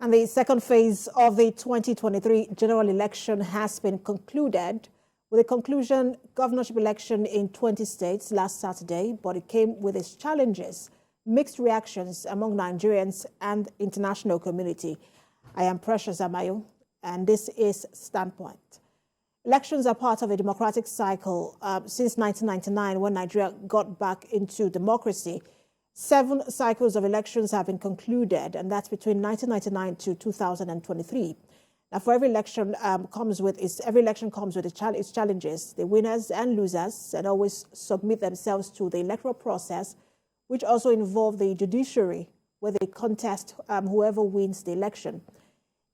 And the second phase of the 2023 general election has been concluded with a conclusion governorship election in 20 states last Saturday, but it came with its challenges, mixed reactions among Nigerians and international community. I am Precious Amayo, and this is Standpoint. Elections are part of a democratic cycle since 1999, when Nigeria got back into democracy. 7 cycles of elections have been concluded, and that's between 1999 to 2023. Now, for every election comes with its challenges. The winners and losers and always submit themselves to the electoral process, which also involve the judiciary, where they contest whoever wins the election.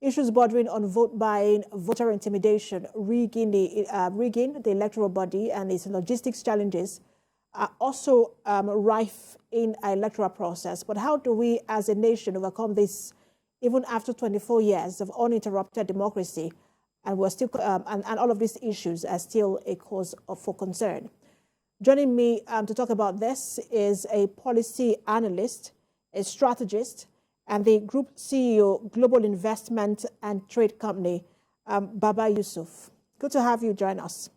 Issues bordering on vote buying, voter intimidation, rigging the electoral body, and its logistics challenges are also rife in our electoral process. But how do we as a nation overcome this, even after 24 years of uninterrupted democracy? And we're still, and all of these issues are still a cause for concern. Joining me to talk about this is a policy analyst, a strategist, and the Group CEO, Global Investment and Trade Company, Baba Yusuf. Good to have you join us.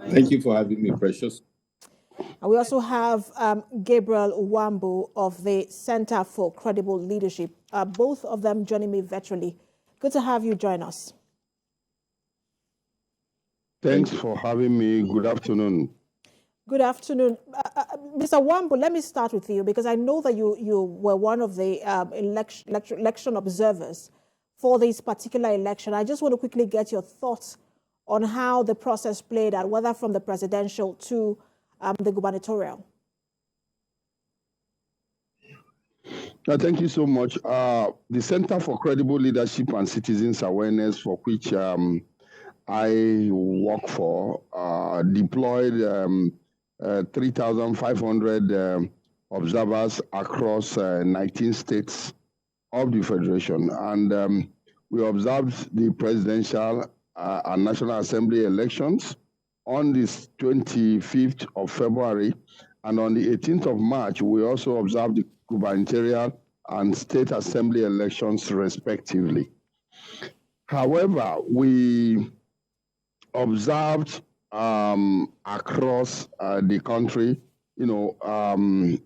Thank you for having me, Precious. And we also have Gabriel Nwambu of the Center for Credible Leadership, both of them joining me virtually. Good to have you join us. Thanks for having me. Good afternoon. Good afternoon. Mr. Nwambu, let me start with you, because I know that you were one of the election observers for this particular election. I just want to quickly get your thoughts on how the process played out, whether from the presidential to the gubernatorial. Thank you so much. The Center for Credible Leadership and Citizens Awareness, for which I work for, deployed 3,500 observers across 19 states of the Federation. And we observed the presidential and National Assembly elections on the 25th of February. And on the 18th of March, we also observed the gubernatorial and state assembly elections, respectively. However, we observed across the country, the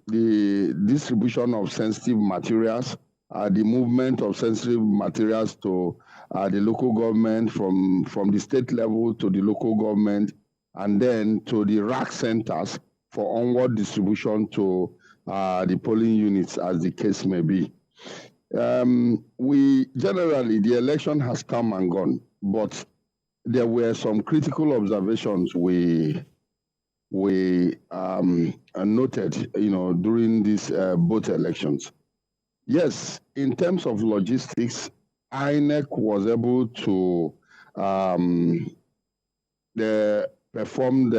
distribution of sensitive materials, the movement of sensitive materials to the local government, from the state level to the local government, and then to the rack centers for onward distribution to the polling units, as the case may be. The election has come and gone, but there were some critical observations we noted, during these both elections. Yes, in terms of logistics, INEC was able to perform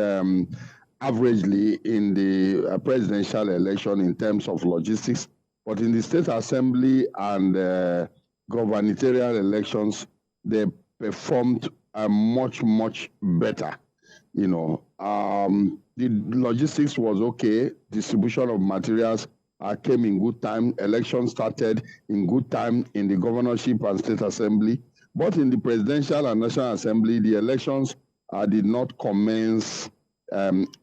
averagely in the presidential election in terms of logistics, but in the state assembly and gubernatorial elections, they performed much better. The logistics was okay. Distribution of materials came in good time. Elections started in good time in the governorship and state assembly. But in the presidential and national assembly, the elections did not commence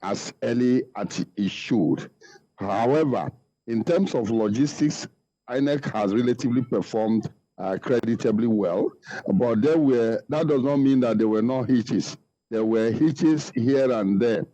as early as it should. However, in terms of logistics, INEC has relatively performed creditably well, but that does not mean that there were no hitches. There were hitches here and there,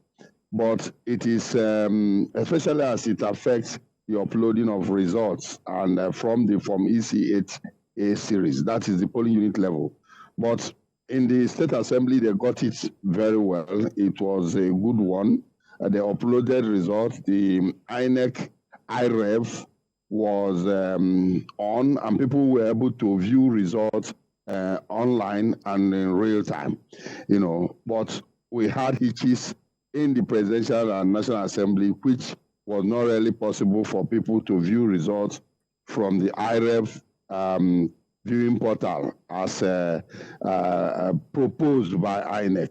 but it is, especially as it affects the uploading of results and from EC8A series, that is the polling unit level. But in the state assembly, they got it very well. It was a good one. They uploaded results. The INEC IREV was on, and people were able to view results online and in real time, But we had hitches in the presidential and national assembly, which was not really possible for people to view results from the IREV viewing portal as proposed by INEC.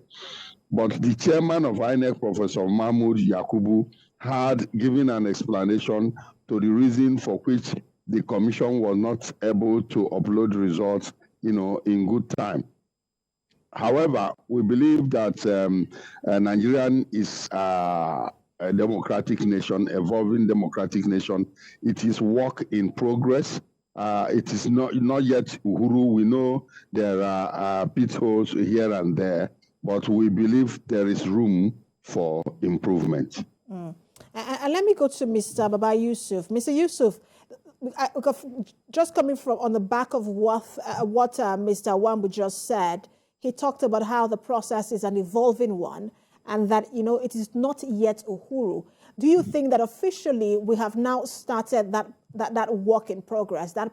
But the chairman of INEC, Professor Mahmood Yakubu, had given an explanation to the reason for which the commission was not able to upload results, in good time. However, we believe that Nigeria is a democratic nation, evolving democratic nation. It is work in progress. It is not yet Uhuru. We know there are pit holes here and there, but we believe there is room for improvement. And let me go to Mr. Baba Yusuf. Mr. Yusuf, just coming from on the back of what Mr. Nwambu just said, he talked about how the process is an evolving one and that, it is not yet Uhuru. Do you think that officially we have now started that work in progress, that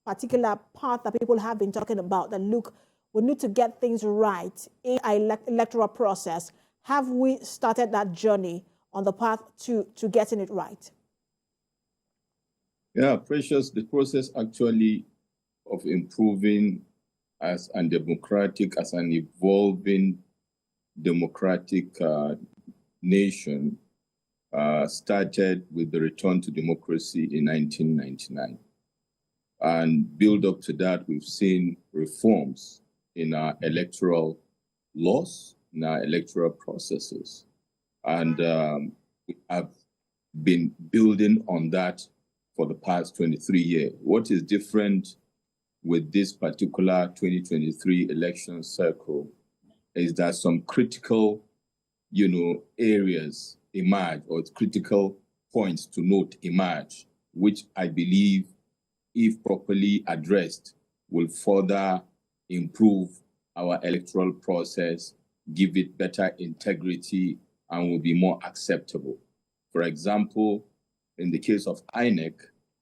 particular part that people have been talking about, that look, we need to get things right in our electoral process? Have we started that journey on the path to getting it right? Yeah, Precious, the process actually of improving as an evolving democratic nation started with the return to democracy in 1999. And build up to that, we've seen reforms in our electoral laws, in our electoral processes. And we have been building on that for the past 23 years. What is different with this particular 2023 election cycle is that some critical, areas emerge, or critical points to note emerge, which I believe, if properly addressed, will further improve our electoral process, give it better integrity, and will be more acceptable. For example, in the case of INEC,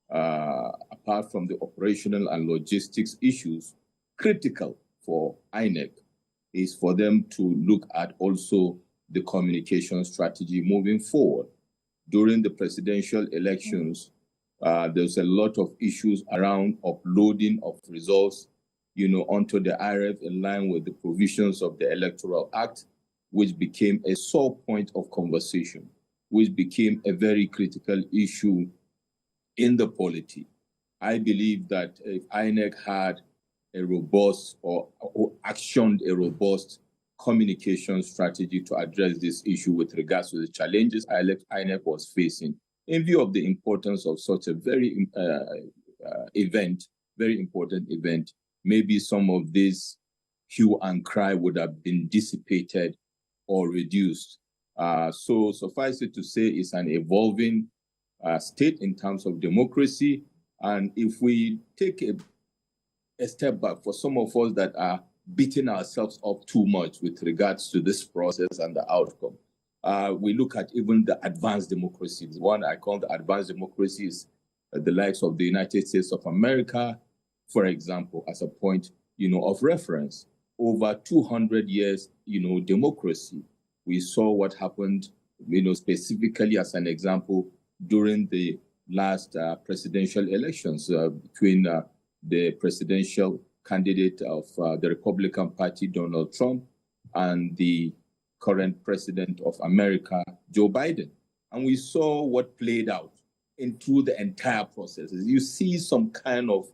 apart from the operational and logistics issues, critical for INEC is for them to look at also the communication strategy moving forward. During the presidential elections, there's a lot of issues around uploading of results, onto the IRF in line with the provisions of the Electoral Act, which became a sore point of conversation, which became a very critical issue in the polity. I believe that if INEC had a robust or actioned a robust communication strategy to address this issue with regards to the challenges INEC was facing, in view of the importance of such a very important event, maybe some of this hue and cry would have been dissipated or reduced. So suffice it to say, it's an evolving state in terms of democracy. And if we take a step back, for some of us that are beating ourselves up too much with regards to this process and the outcome, we look at even the advanced democracies. One I call the advanced democracies, the likes of the United States of America, for example, as a point, of reference. Over 200 years, democracy. We saw what happened, specifically as an example, during the last presidential elections between the presidential candidate of the Republican Party, Donald Trump, and the current president of America, Joe Biden. And we saw what played out through the entire process. You see some kind of,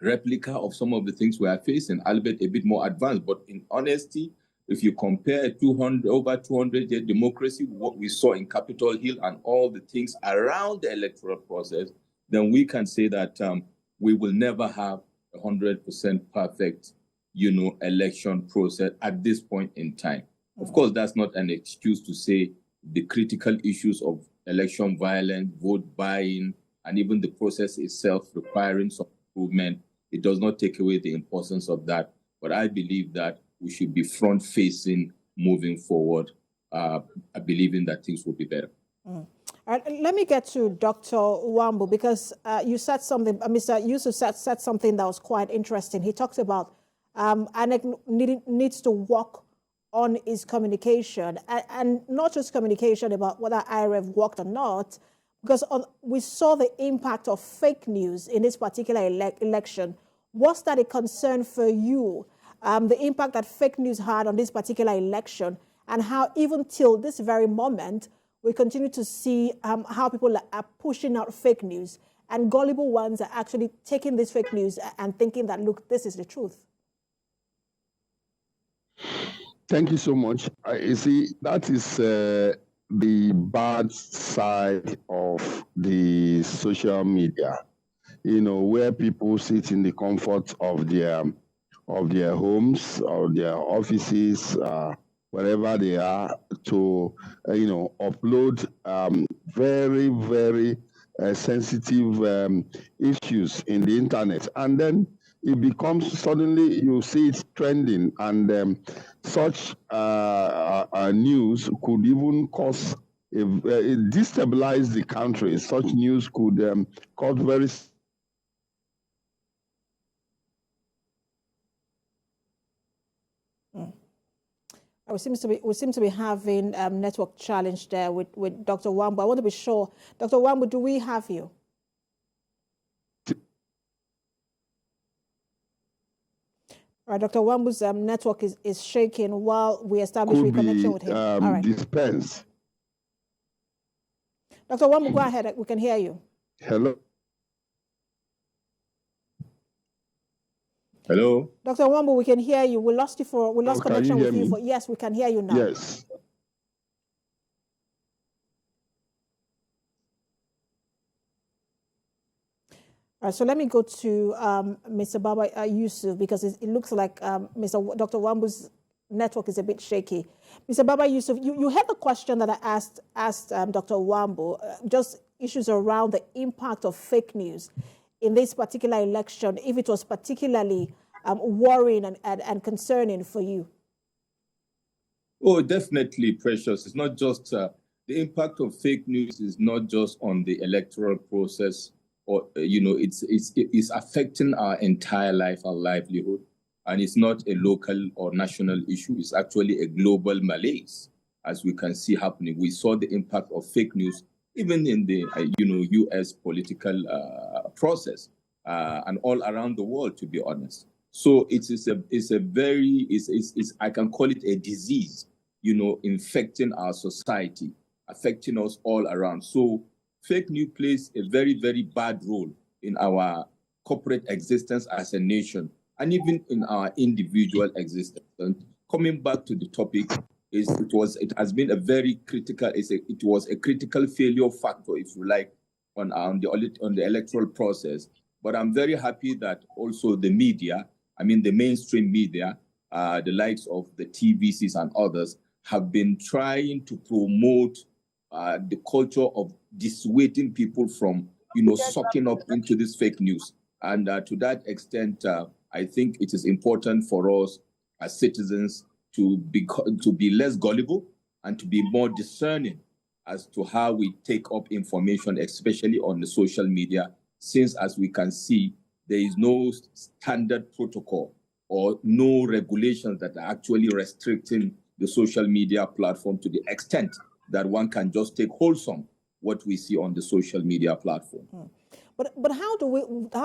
replica of some of the things we are facing, albeit a bit more advanced. But in honesty, if you compare over 200-year democracy, what we saw in Capitol Hill and all the things around the electoral process, then we can say that we will never have 100% perfect, election process at this point in time. Of course, that's not an excuse to say the critical issues of election violence, vote buying, and even the process itself requiring some improvement. It does not take away the importance of that. But I believe that we should be front-facing moving forward, believing that things will be better. All right, let me get to Dr. Nwambu, because you said something, Mr. Yusuf said something that was quite interesting. He talked about INEC needs to work on its communication, and not just communication about whether IRF worked or not, because we saw the impact of fake news in this particular election. Was that a concern for you, the impact that fake news had on this particular election, and how even till this very moment, we continue to see how people are pushing out fake news, and gullible ones are actually taking this fake news and thinking that, look, this is the truth. Thank you so much. You see, that is the bad side of the social media, where people sit in the comfort of their homes or their offices, wherever they are, to upload very, very sensitive issues in the internet, and then it becomes, suddenly you see it trending, and such news could even cause destabilize the country. Such news could cause very We seem to be having network challenge there with Dr. Nwambu. I want to be sure, Dr. Nwambu, do we have you? All right, Dr. Nwambu's network is shaking while we establish reconnection with him. All right. Dispense. Dr. Nwambu, go ahead. We can hear you. Hello. Hello. Dr. Nwambu, we can hear you. We lost connection with you. Yes, we can hear you now. Yes. All right, so let me go to Mr. Baba Yusuf, because it looks like Dr. Nwambu's network is a bit shaky. Mr. Baba Yusuf, you heard the question that I asked Dr. Nwambu, just issues around the impact of fake news in this particular election, if it was particularly worrying and concerning for you. Oh, definitely, Precious. It's not just the impact of fake news is not just on the electoral process, or it's affecting our entire life, our livelihood, and it's not a local or national issue. It's actually a global malaise, as we can see happening. We saw the impact of fake news even in the U.S. political process and all around the world, to be honest. So it's a very I can call it a disease, infecting our society, affecting us all around. So fake news plays a very, very bad role in our corporate existence as a nation, and even in our individual existence. And coming back to the topic, it has been a very critical. It was a critical failure factor, if you like, on the electoral process. But I'm very happy that also the media, the mainstream media, the likes of the TVCs and others, have been trying to promote the culture of dissuading people from, sucking up into this fake news. And to that extent, I think it is important for us as citizens to be less gullible and to be more discerning as to how we take up information, especially on the social media, since, as we can see, there is no standard protocol or no regulations that are actually restricting the social media platform to the extent that one can just take wholesome what we see on the social media platform. But how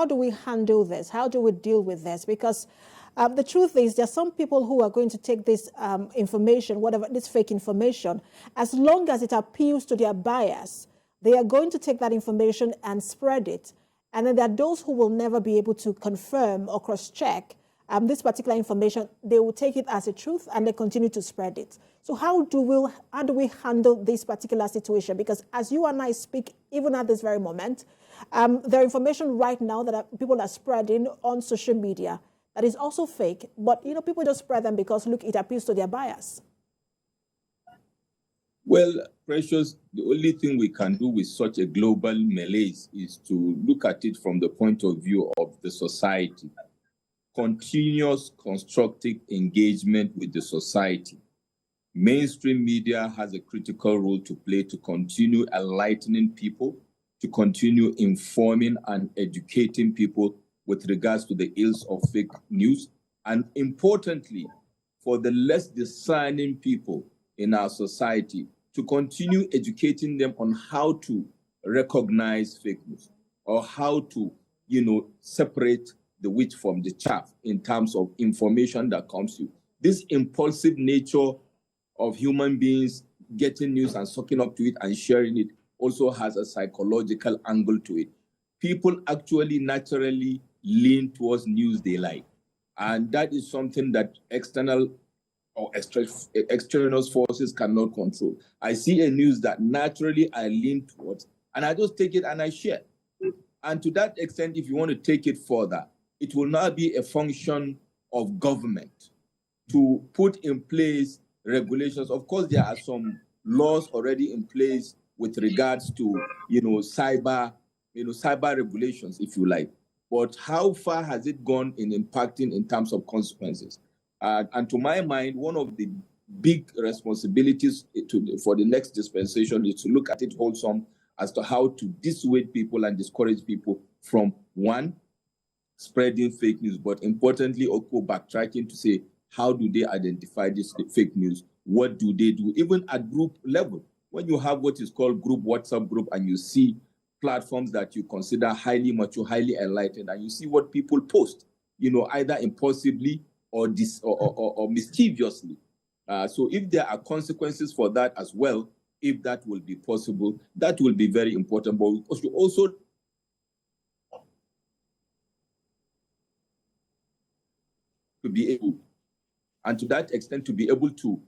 do we handle this? How do we deal with this? Because the truth is, there are some people who are going to take this information, this fake information, as long as it appeals to their bias, they are going to take that information and spread it. And then there are those who will never be able to confirm or cross-check this particular information. They will take it as a truth and they continue to spread it. So how do we handle this particular situation? Because as you and I speak, even at this very moment, there are information right now that people are spreading on social media that is also fake, but people just spread them because, look, it appeals to their bias. Well, Precious, the only thing we can do with such a global malaise is to look at it from the point of view of the society. Continuous constructive engagement with the society. Mainstream media has a critical role to play to continue enlightening people, to continue informing and educating people with regards to the ills of fake news, and importantly, for the less discerning people in our society, to continue educating them on how to recognize fake news or how to, separate the wheat from the chaff in terms of information that comes to you. This impulsive nature of human beings getting news and sucking up to it and sharing it also has a psychological angle to it. People actually naturally lean towards news they like. And that is something that external or extraneous forces cannot control. I see a news that naturally I lean towards, and I just take it and I share. And to that extent, if you want to take it further, it will now be a function of government to put in place regulations. Of course, there are some laws already in place with regards to, cyber regulations, if you like. But how far has it gone in impacting in terms of consequences? And to my mind, one of the big responsibilities for the next dispensation is to look at it wholesome as to how to dissuade people and discourage people from, one, spreading fake news, but importantly, also backtracking to say, how do they identify this fake news? What do they do? Even at group level, when you have what is called WhatsApp group, and you see platforms that you consider highly mature, highly enlightened, and you see what people post, either impulsively or mischievously. So if there are consequences for that as well, if that will be possible, that will be very important. But we should also to be able, and to that extent, to be able to,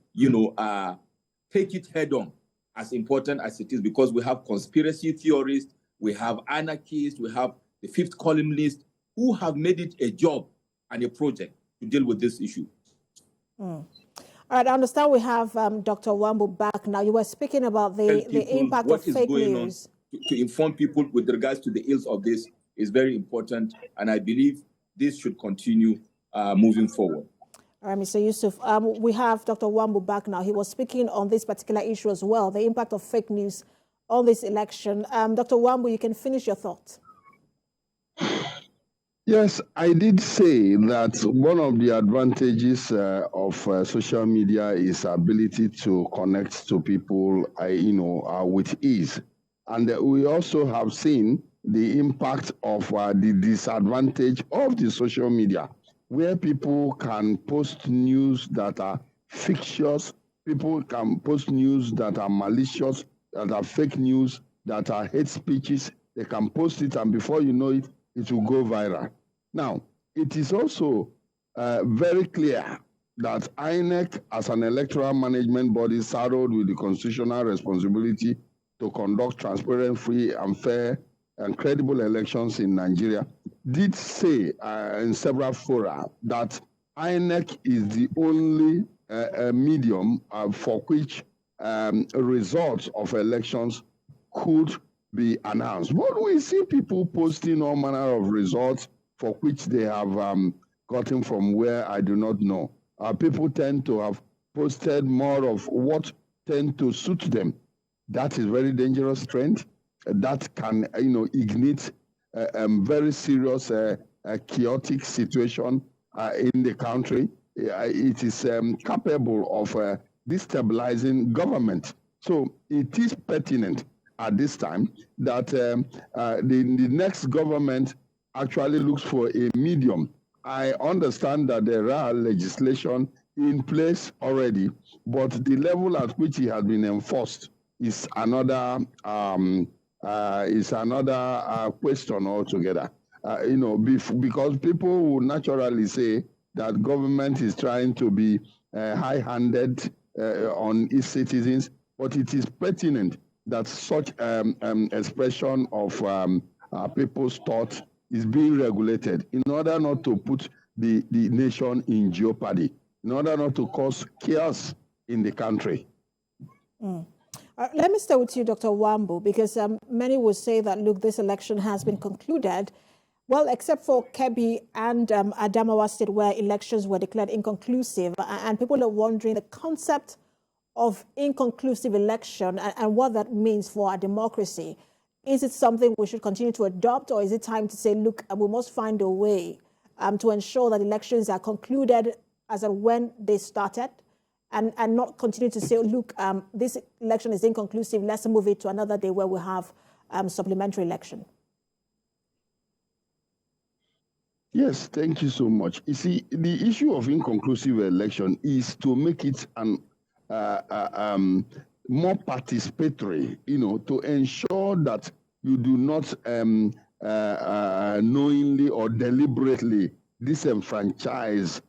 take it head on, as important as it is, because we have conspiracy theorists, we have anarchists, we have the fifth columnist who have made it a job and a project to deal with this issue. All right, I understand we have Dr. Nwambu back now. You were speaking about the impact of fake news. To inform people with regards to the ills of this is very important, and I believe this should continue moving forward. All right, Mr. Yusuf, we have Dr. Nwambu back now. He was speaking on this particular issue as well, the impact of fake news on this election. Dr. Nwambu, you can finish your thoughts. Yes, I did say that one of the advantages of social media is ability to connect to people, with ease. And we also have seen the impact of the disadvantage of the social media, where people can post news that are fictitious, people can post news that are malicious, that are fake news, that are hate speeches. They can post it, and before you know it, it will go viral. Now, it is also very clear that INEC, as an electoral management body saddled with the constitutional responsibility to conduct transparent, free, and fair and credible elections in Nigeria, did say in several fora that INEC is the only medium for which results of elections could be announced. But we see people posting all manner of results for which they have gotten from where I do not know. People tend to have posted more of what tend to suit them. That is very dangerous trend. That can, ignite a very serious chaotic situation in the country. It is capable of destabilizing government. So it is pertinent at this time that the next government actually looks for a medium. I understand that there are legislation in place already, but the level at which it has been enforced is another question altogether. Because people will naturally say that government is trying to be high-handed on its citizens, but it is pertinent that such expression of people's thought is being regulated in order not to put the nation in jeopardy, in order not to cause chaos in the country. Let me start with you, Dr. Nwambu, because many will say that, look, this election has been concluded, well, except for Kebbi and Adamawa State, where elections were declared inconclusive. And people are wondering the concept of inconclusive election and what that means for our democracy. Is it something we should continue to adopt, or is it time to say, look, we must find a way to ensure that elections are concluded as and when they started, and not continue to say, look, this election is inconclusive, let's move it to another day where we have supplementary election? Yes, thank you so much. You see, the issue of inconclusive election is to make it more participatory, to ensure that you do not knowingly or deliberately disenfranchise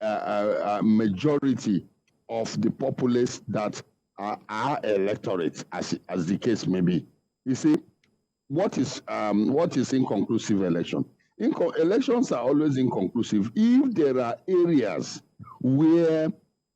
a majority of the populace that are our electorate, as the case may be. You see, what is inconclusive election? Elections are always inconclusive if there are areas where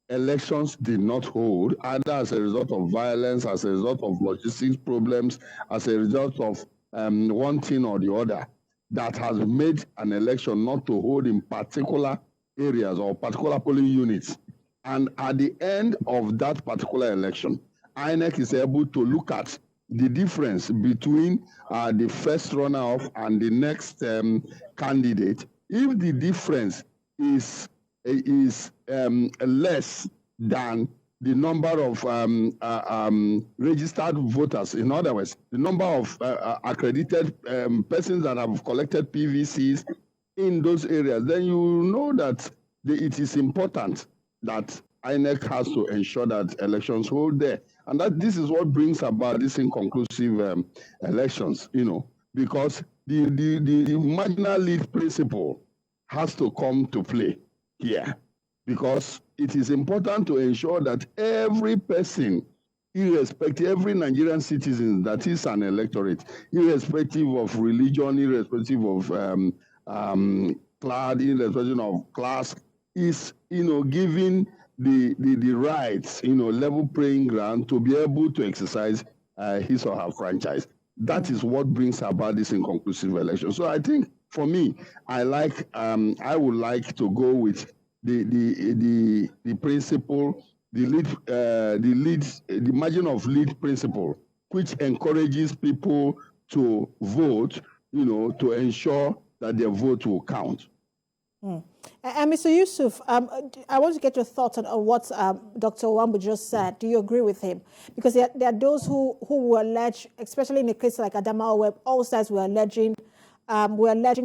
elections did not hold, either as a result of violence, as a result of logistics problems, as a result of one thing or the other, that has made an election not to hold in particular areas or particular polling units. And at the end of that particular election, INEC is able to look at the difference between the first runner-up and the next candidate. If the difference is less than the number of registered voters, in other words, the number of accredited persons that have collected PVCs in those areas, then you know that it is important that INEC has to ensure that elections hold there. And that this is what brings about this inconclusive elections, because the marginal lead principle has to come to play here, because it is important to ensure that every person, irrespective, every Nigerian citizen that is an electorate, irrespective of religion, irrespective of irrespective of class, is given the rights, level playing ground to be able to exercise his or her franchise. That is what brings about this inconclusive election. So I think for me, I would like to go with the principle, the margin of lead principle, which encourages people to vote, to ensure that their vote will count. And Mr. Yusuf, I want to get your thoughts on what Dr. Nwambu just said. Do you agree with him? Because there are those who will allege, especially in a case like Adamawa, where all sides were alleging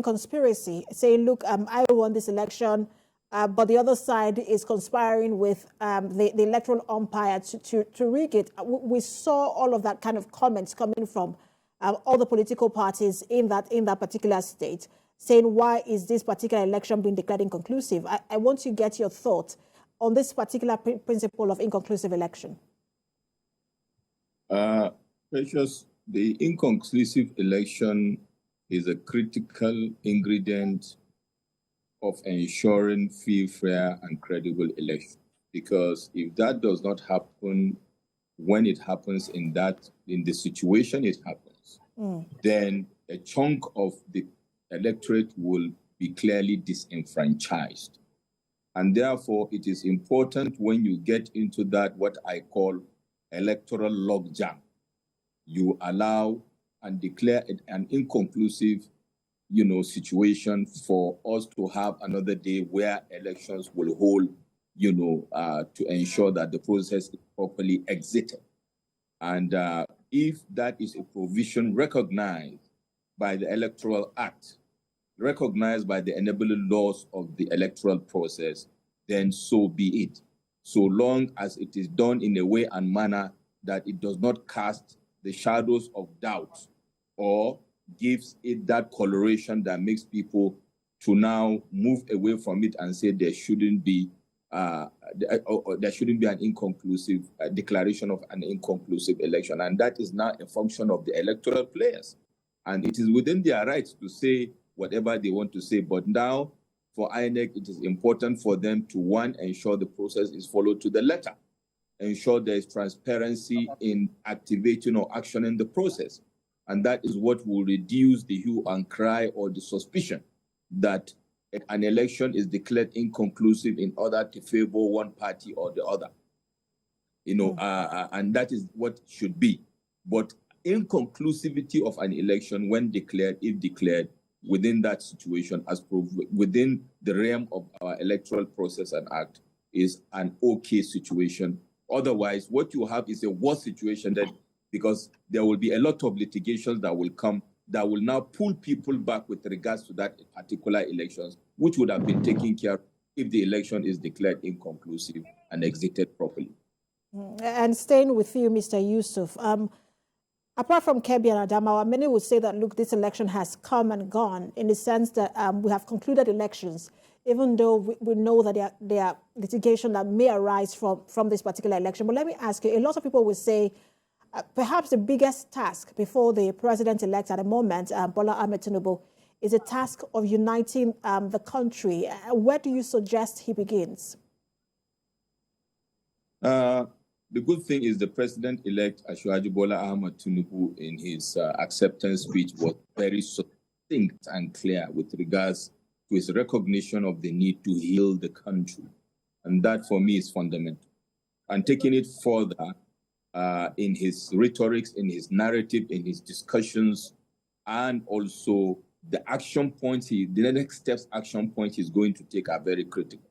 conspiracy, saying, look, I won this election, but the other side is conspiring with the electoral umpire to rig it. We saw all of that kind of comments coming from all the political parties in that particular state, saying, why is this particular election being declared inconclusive? I want to get your thoughts on this particular principle of inconclusive election. Precious, the inconclusive election is a critical ingredient of ensuring free, fair, and credible election. Because if that does not happen, when it happens in the situation it happens, then a chunk of the electorate will be clearly disenfranchised. And therefore, it is important when you get into that, what I call electoral logjam, you allow and declare it an inconclusive, situation for us to have another day where elections will hold, to ensure that the process is properly exited. And if that is a provision recognized by the Electoral Act, recognized by the enabling laws of the electoral process, then so be it. So long as it is done in a way and manner that it does not cast the shadows of doubt or gives it that coloration that makes people to now move away from it and say there shouldn't be an inconclusive declaration of an inconclusive election. And that is now a function of the electoral players. And it is within their rights to say whatever they want to say. But now, for INEC, it is important for them to, one, ensure the process is followed to the letter, ensure there is transparency in activating or actioning the process. And that is what will reduce the hue and cry or the suspicion that an election is declared inconclusive in order to favor one party or the other. And that is what should be. But inconclusivity of an election when declared, if declared, within that situation, as within the realm of our electoral process and act, is an okay situation. Otherwise, what you have is a worse situation, that because there will be a lot of litigations that will come that will now pull people back with regards to that particular elections, which would have been taken care of if the election is declared inconclusive and exited properly. And staying with you, Mr. Yusuf, apart from Kebbi and Adamawa, many would say that, look, this election has come and gone in the sense that we have concluded elections, even though we know that there are litigation that may arise from this particular election. But let me ask you, a lot of people would say perhaps the biggest task before the president-elect at the moment, Bola Ahmed Tinubu, is a task of uniting the country. Where do you suggest he begins? The good thing is the president-elect, Asiwaju Bola Ahmed Tinubu, in his acceptance speech was very succinct and clear with regards to his recognition of the need to heal the country. And that, for me, is fundamental. And taking it further, in his rhetorics, in his narrative, in his discussions, and also the action points, the next steps action points he's going to take are very critical.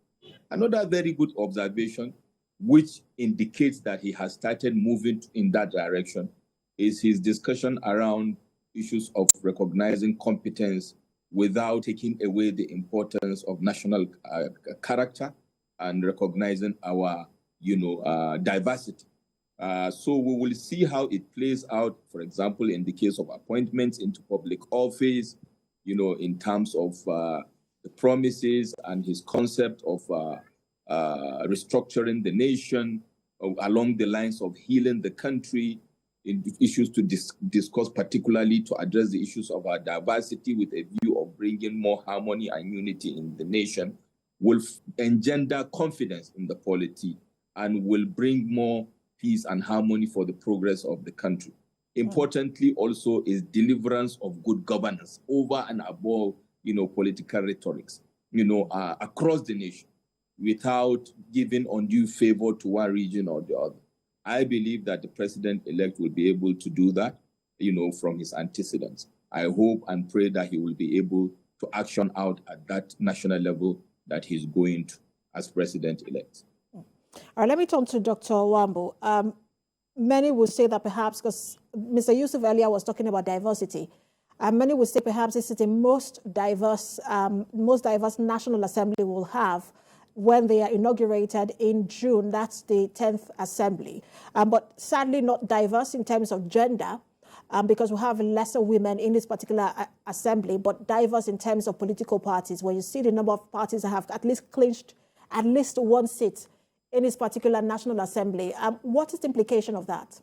Another very good observation, which indicates that he has started moving in that direction, is his discussion around issues of recognizing competence without taking away the importance of national character and recognizing our, diversity. So we will see how it plays out, for example, in the case of appointments into public office, in terms of the promises and his concept of restructuring the nation along the lines of healing the country, in issues to discuss, particularly to address the issues of our diversity with a view of bringing more harmony and unity in the nation, will engender confidence in the polity and will bring more peace and harmony for the progress of the country. Importantly, also, is deliverance of good governance over and above, political rhetorics, across the nation, without giving undue favor to one region or the other. I believe that the president-elect will be able to do that, from his antecedents. I hope and pray that he will be able to action out at that national level that he's going to as president-elect. All right, let me turn to Dr. Nwambu. Many would say that perhaps, because Mr. Yusuf earlier was talking about diversity, many would say perhaps this is the most diverse National Assembly we'll have when they are inaugurated in June. That's the 10th Assembly. But sadly not diverse in terms of gender, because we have lesser women in this particular assembly, but diverse in terms of political parties, where you see the number of parties that have at least clinched at least one seat in this particular National Assembly. What is the implication of that?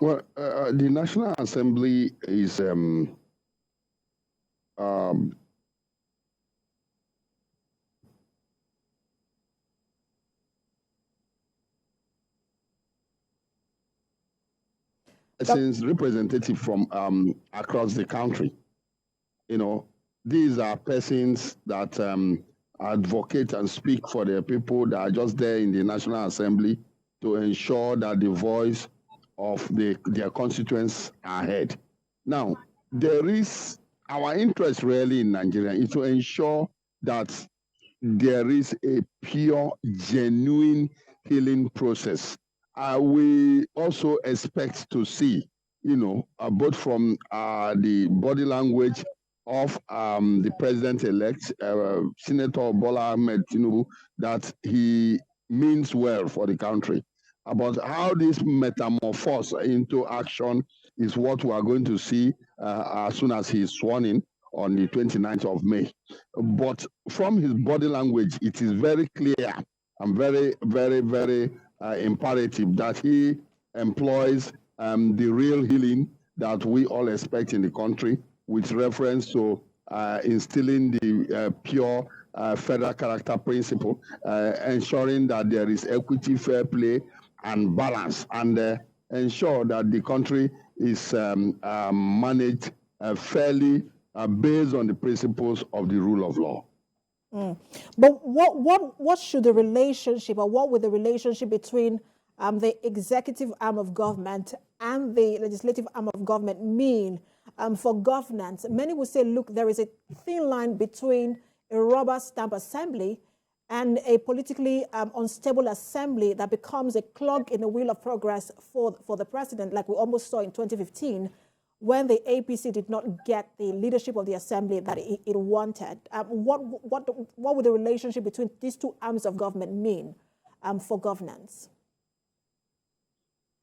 Well, the National Assembly is since representative from across the country. These are persons that advocate and speak for the people that are just there in the National Assembly to ensure that the voice of their constituents are heard. Now, there is our interest really in Nigeria is to ensure that there is a pure, genuine healing process. We also expect to see, both from the body language of the president-elect, Senator Bola Ahmed Tinubu, that he means well for the country. About how this metamorphose into action is what we are going to see as soon as he is sworn in on the 29th of May. But from his body language, it is very clear and very, very, very imperative that he employs the real healing that we all expect in the country, with reference to instilling the pure federal character principle, ensuring that there is equity, fair play, and balance, and ensure that the country is managed fairly based on the principles of the rule of law. But what should the relationship, or what would the relationship between the executive arm of government and the legislative arm of government mean for governance? Many would say, look, there is a thin line between a rubber stamp assembly and a politically unstable assembly that becomes a clog in the wheel of progress for the president, like we almost saw in 2015 when the APC did not get the leadership of the assembly that it wanted. What would the relationship between these two arms of government mean for governance?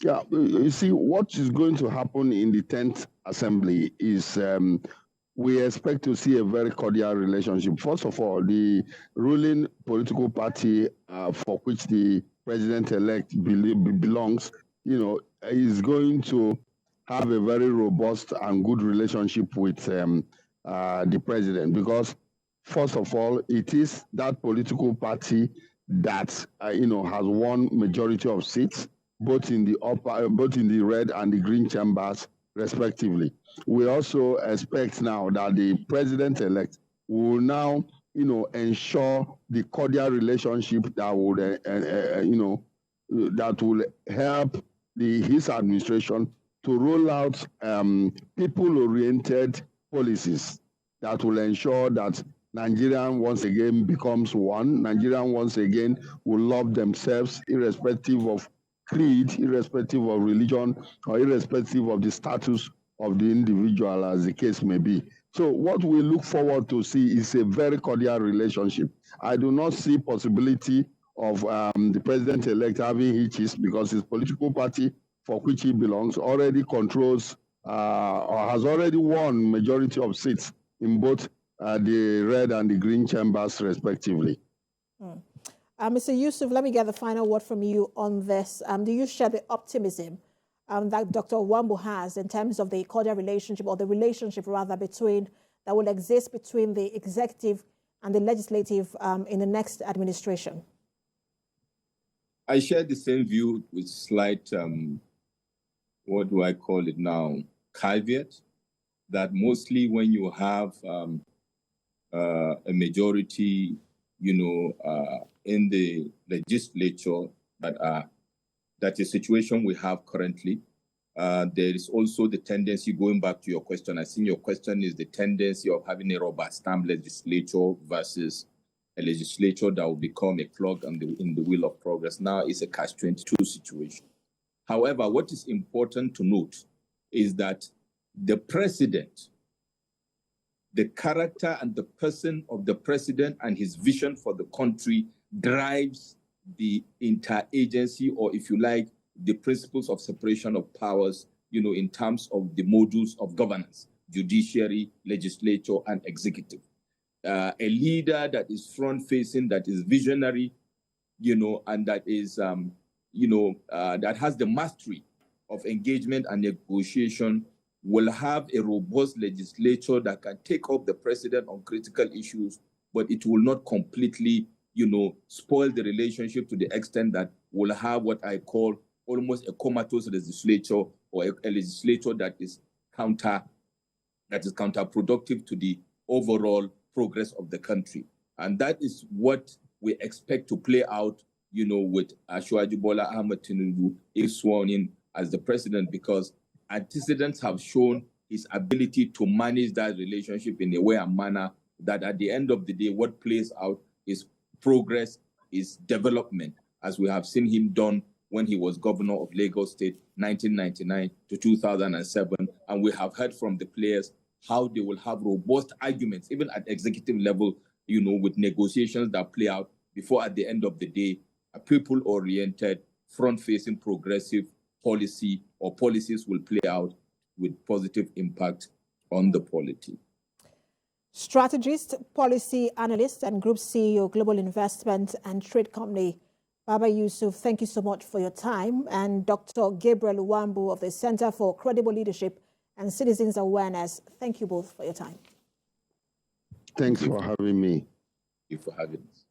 Yeah, you see, what is going to happen in the 10th Assembly is we expect to see a very cordial relationship. First of all, the ruling political party for which the president-elect belongs, is going to have a very robust and good relationship with the president, because first of all, it is that political party that has won majority of seats, both in the red and the green chambers, respectively. We also expect now that the president-elect will now, ensure the cordial relationship that would, that will help his administration to roll out people-oriented policies that will ensure that Nigeria once again becomes one. Nigeria once again will love themselves, irrespective of creed, irrespective of religion, or irrespective of the status of the individual, as the case may be. So what we look forward to see is a very cordial relationship. I do not see possibility of the president-elect having hitches, because his political party for which he belongs already controls or has already won majority of seats in both the red and the green chambers, respectively. Mr. Yusuf, let me get the final word from you on this. Do you share the optimism that Dr. Nwambu has in terms of the cordial relationship, or the relationship rather, that will exist between the executive and the legislative in the next administration? I share the same view with slight, what do I call it now, caveat, that mostly when you have a majority, in the legislature that is situation we have currently, there is also the tendency, going back to your question, I think your question is the tendency of having a rubber stamp legislature versus a legislature that will become a clog in the wheel of progress. Now it's a catch-22 situation. However, what is important to note is that the president, the character and the person of the president and his vision for the country drives the interagency, or if you like, the principles of separation of powers, in terms of the modules of governance, judiciary, legislature, and executive. A leader that is front-facing, that is visionary, and that is, that has the mastery of engagement and negotiation, will have a robust legislature that can take up the president on critical issues, but it will not completely, spoil the relationship to the extent that will have what I call almost a comatose legislature, or a legislature that is counterproductive to the overall progress of the country. And that is what we expect to play out, with Asiwaju Bola Ahmed Tinubu is sworn in as the president, because antecedents have shown his ability to manage that relationship in a way and manner that at the end of the day, what plays out is progress, is development, as we have seen him done when he was governor of Lagos State, 1999 to 2007. And we have heard from the players how they will have robust arguments, even at executive level, with negotiations that play out before at the end of the day, a people-oriented, front-facing progressive policy or policies will play out with positive impact on the polity. Strategist, policy analyst, and group CEO, Global Investment and Trade Company, Baba Yusuf, thank you so much for your time. And Dr. Gabriel Nwambu of the Center for Credible Leadership and Citizens Awareness, thank you both for your time. Thanks for having me. Thank you for having us.